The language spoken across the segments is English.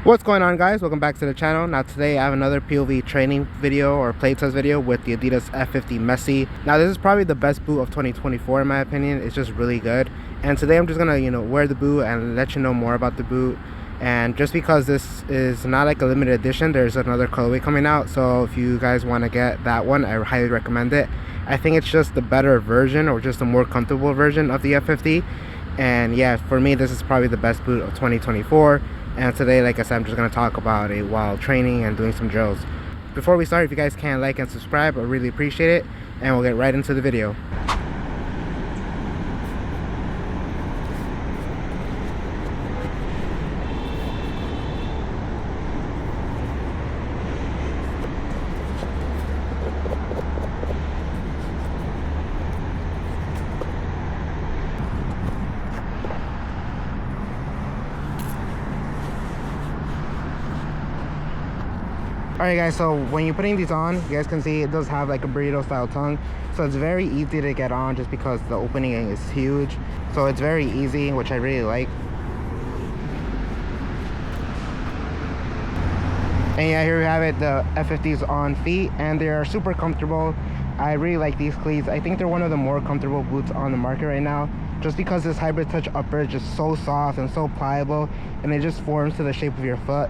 What's going on, guys? Welcome back to the channel. Now today I have another POV training video or play test video with the Adidas F50 Messi. Now this is probably the best boot of 2024 in my opinion. It's just really good, and today I'm just gonna wear the boot and let you know more about the boot. And just because this is not like a limited edition, there's another colorway coming out, so if you guys want to get that one, I highly recommend it. I think it's just the better version, or just a more comfortable version of the F50. And yeah, for me this is probably the best boot of 2024. And today, like I said, I'm just going to talk about it while training and doing some drills. Before we start, if you guys can like and subscribe, I really appreciate it, and we'll get right into the video. Alright guys, so when you're putting these on, you guys can see it does have like a burrito style tongue, so it's very easy to get on just because the opening is huge. So it's very easy, which I really like. And yeah, here we have it, the F50s on feet, and they are super comfortable. I really like these cleats. I think they're one of the more comfortable boots on the market right now, just because this hybrid touch upper is just so soft and so pliable, and it just forms to the shape of your foot.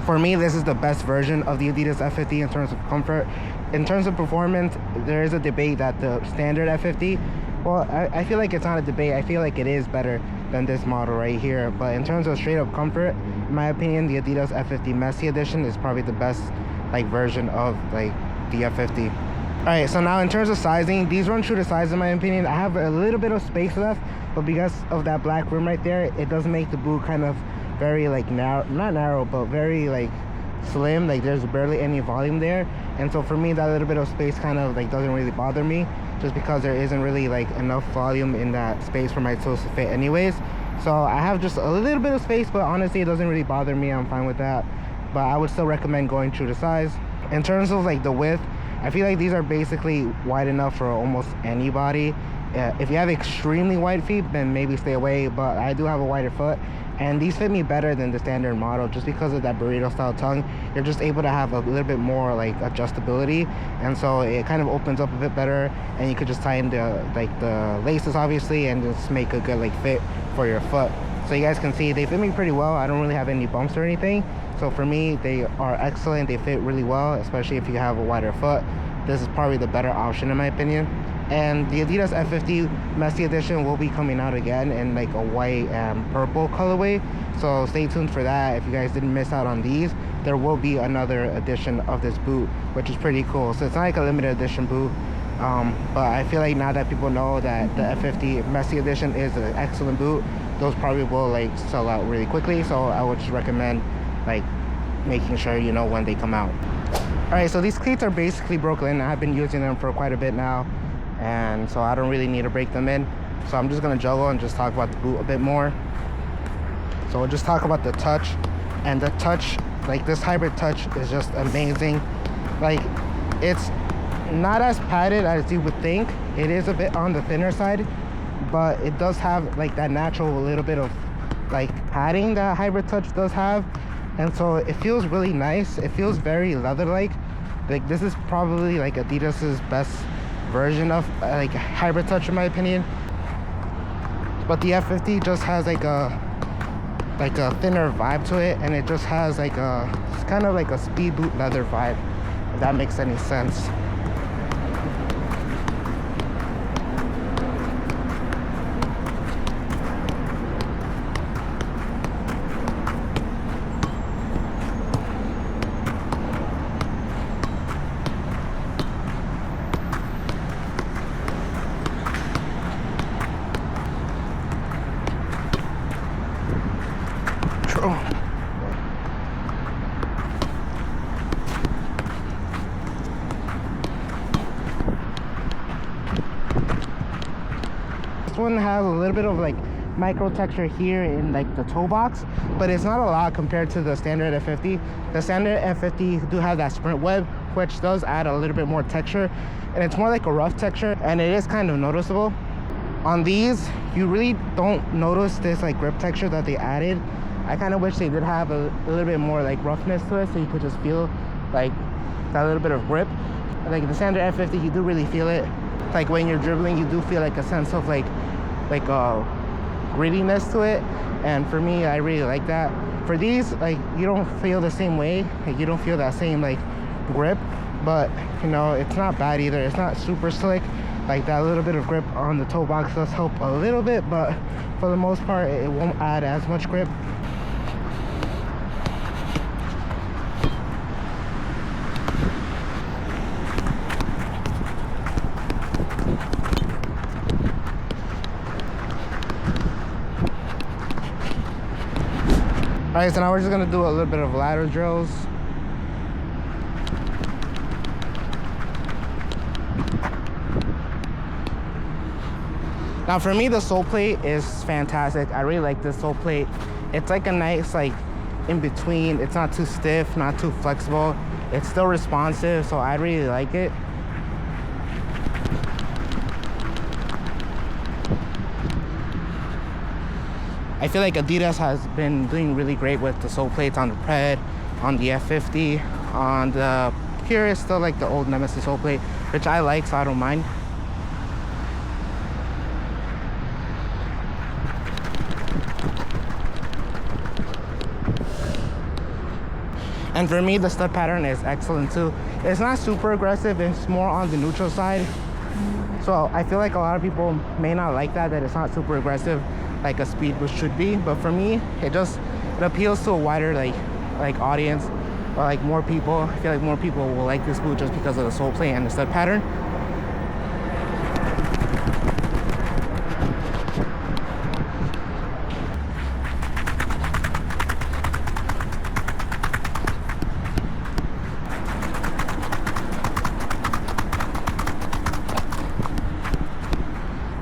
For me, this is the best version of the Adidas F50 in terms of comfort. In terms of performance, there is a debate that the standard F50, well, I feel like it's not a debate. I feel like it is better than this model right here. But in terms of straight up comfort, in my opinion, the Adidas F50 Messi edition is probably the best version of the F50. All right, so now in terms of sizing, these run true to size in my opinion. I have a little bit of space left, but because of that black rim right there, it does make the boot kind of very narrow, not narrow, but very slim. There's barely any volume there, and so for me that little bit of space kind of doesn't really bother me, just because there isn't really enough volume in that space for my toes to fit anyways. So I have just a little bit of space, but honestly it doesn't really bother me. I'm fine with that, but I would still recommend going true to size. In terms of the width, I feel like these are basically wide enough for almost anybody. If you have extremely wide feet, then maybe stay away, but I do have a wider foot, and these fit me better than the standard model just because of that burrito style tongue. You're just able to have a little bit more adjustability, and so it kind of opens up a bit better, and you could just tighten the laces obviously and just make a good fit for your foot. So you guys can see they fit me pretty well. I don't really have any bumps or anything, so for me they are excellent. They fit really well, especially if you have a wider foot. This is probably the better option in my opinion. And the Adidas F50 Messi edition will be coming out again in a white and purple colorway, so stay tuned for that. If you guys didn't miss out on these, there will be another edition of this boot, which is pretty cool. So it's not a limited edition boot, but I feel like now that people know that the F50 Messi edition is an excellent boot, those probably will sell out really quickly. So I would just recommend making sure you know when they come out. All right, so these cleats are basically broken in. I've been using them for quite a bit now, and so I don't really need to break them in. So I'm just gonna juggle and just talk about the boot a bit more. So we'll just talk about the touch, and the touch, this hybrid touch is just amazing. It's not as padded as you would think. It is a bit on the thinner side, but it does have that natural little bit of padding that hybrid touch does have, and so it feels really nice. It feels very leather-like. This is probably Adidas's best version of hybrid touch in my opinion. But the F50 just has a thinner vibe to it, and it just has it's kind of a speed boot leather vibe, if that makes any sense. This one has a little bit of micro texture here in the toe box, but it's not a lot compared to the standard F50. The standard F50 do have that sprint web, which does add a little bit more texture, and it's more like a rough texture, and it is kind of noticeable. On these, you really don't notice this grip texture that they added. I kind of wish they did have a little bit more like roughness to it, so you could just feel like that little bit of grip. Like the standard F50, you do really feel it. Like when you're dribbling, you do feel like a sense of like grittiness to it, and for me, I really like that. For these, like, you don't feel the same way. Like you don't feel that same like grip, but you know, it's not bad either. It's not super slick. Like that little bit of grip on the toe box does help a little bit, but for the most part, it won't add as much grip. All right, so now we're just gonna do a little bit of ladder drills. Now for me, the Soleplate is fantastic. I really like this Soleplate. It's like a nice like in between. It's not too stiff, not too flexible. It's still responsive, so I really like it. I feel like Adidas has been doing really great with the Soleplates on the Pred, on the F50, on the here is still like the old Nemesis Soleplate, which I like, so I don't mind. And for me, the stud pattern is excellent too. It's not super aggressive, it's more on the neutral side. So I feel like a lot of people may not like that it's not super aggressive like a speed boost should be, but for me, it appeals to a wider like audience, or like more people. I feel like more people will like this boot just because of the Soleplate and the stud pattern.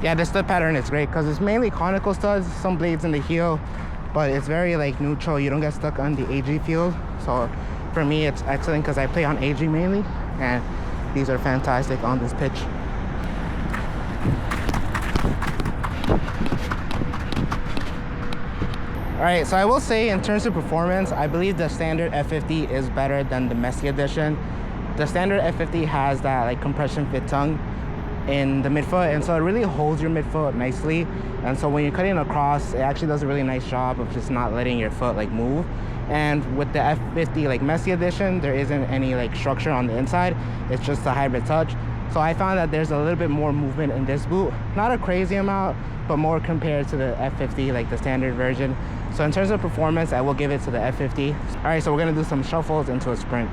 Yeah, the stud pattern is great because it's mainly conical studs, some blades in the heel, but it's very like neutral. You don't get stuck on the AG field. So for me, it's excellent because I play on AG mainly, and these are fantastic on this pitch. All right, so I will say in terms of performance, I believe the standard F50 is better than the Messi edition. The standard F50 has that like compression fit tongue in the midfoot, and so it really holds your midfoot nicely, and so when you're cutting across, it actually does a really nice job of just not letting your foot like move. And with the F50 like Messi edition, there isn't any like structure on the inside, it's just a hybrid touch. So I found that there's a little bit more movement in this boot, not a crazy amount, but more compared to the F50, like the standard version. So in terms of performance, I will give it to the F50. All right, so we're gonna do some shuffles into a sprint.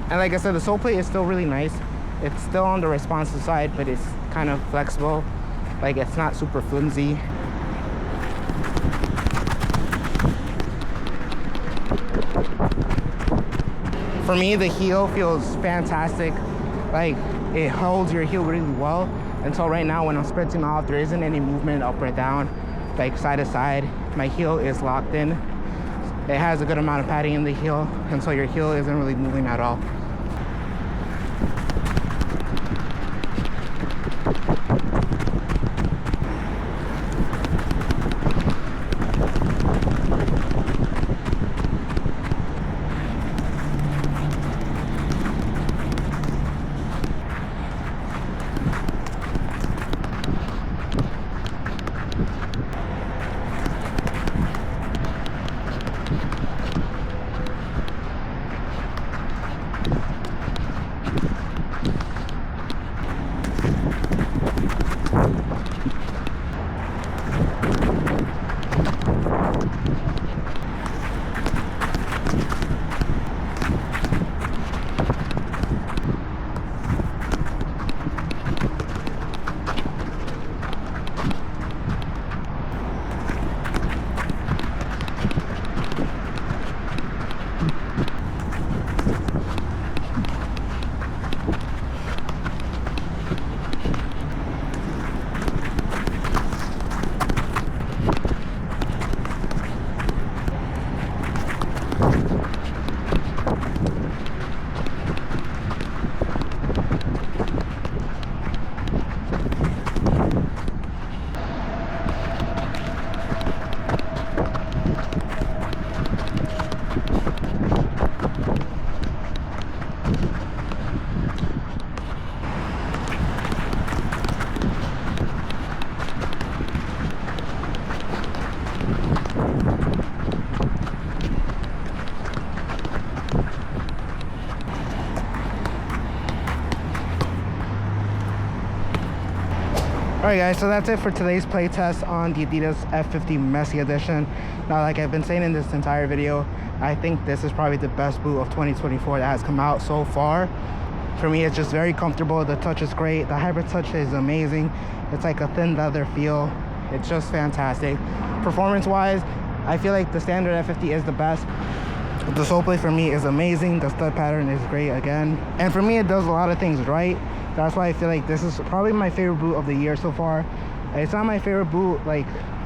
And like I said, the Soleplate is still really nice. It's still on the responsive side, but it's kind of flexible. Like it's not super flimsy. For me, the heel feels fantastic. Like it holds your heel really well. Until right now, when I'm sprinting off, there isn't any movement up or down, like side to side. My heel is locked in. It has a good amount of padding in the heel, and so your heel isn't really moving at all. Alright guys, so that's it for today's play test on the Adidas F50 Messi edition. Now, like I've been saying in this entire video, I think this is probably the best boot of 2024 that has come out so far. For me, it's just very comfortable. The touch is great. The hybrid touch is amazing. It's like a thin leather feel. It's just fantastic. Performance wise, I feel like the standard F50 is the best. The Soleplate for me is amazing. The stud pattern is great again. And for me, it does a lot of things right. That's why I feel like this is probably my favorite boot of the year so far. It's not my favorite boot like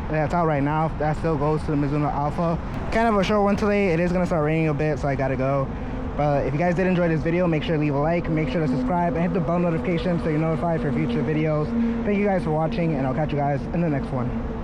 that's out right now. That still goes to the Mizuno Alpha. Kind of a short one today. It is gonna start raining a bit, so I gotta go. But if you guys did enjoy this video, make sure to leave a like, make sure to subscribe, and hit the bell notification so you're notified for future videos. Thank you guys for watching, and I'll catch you guys in the next one.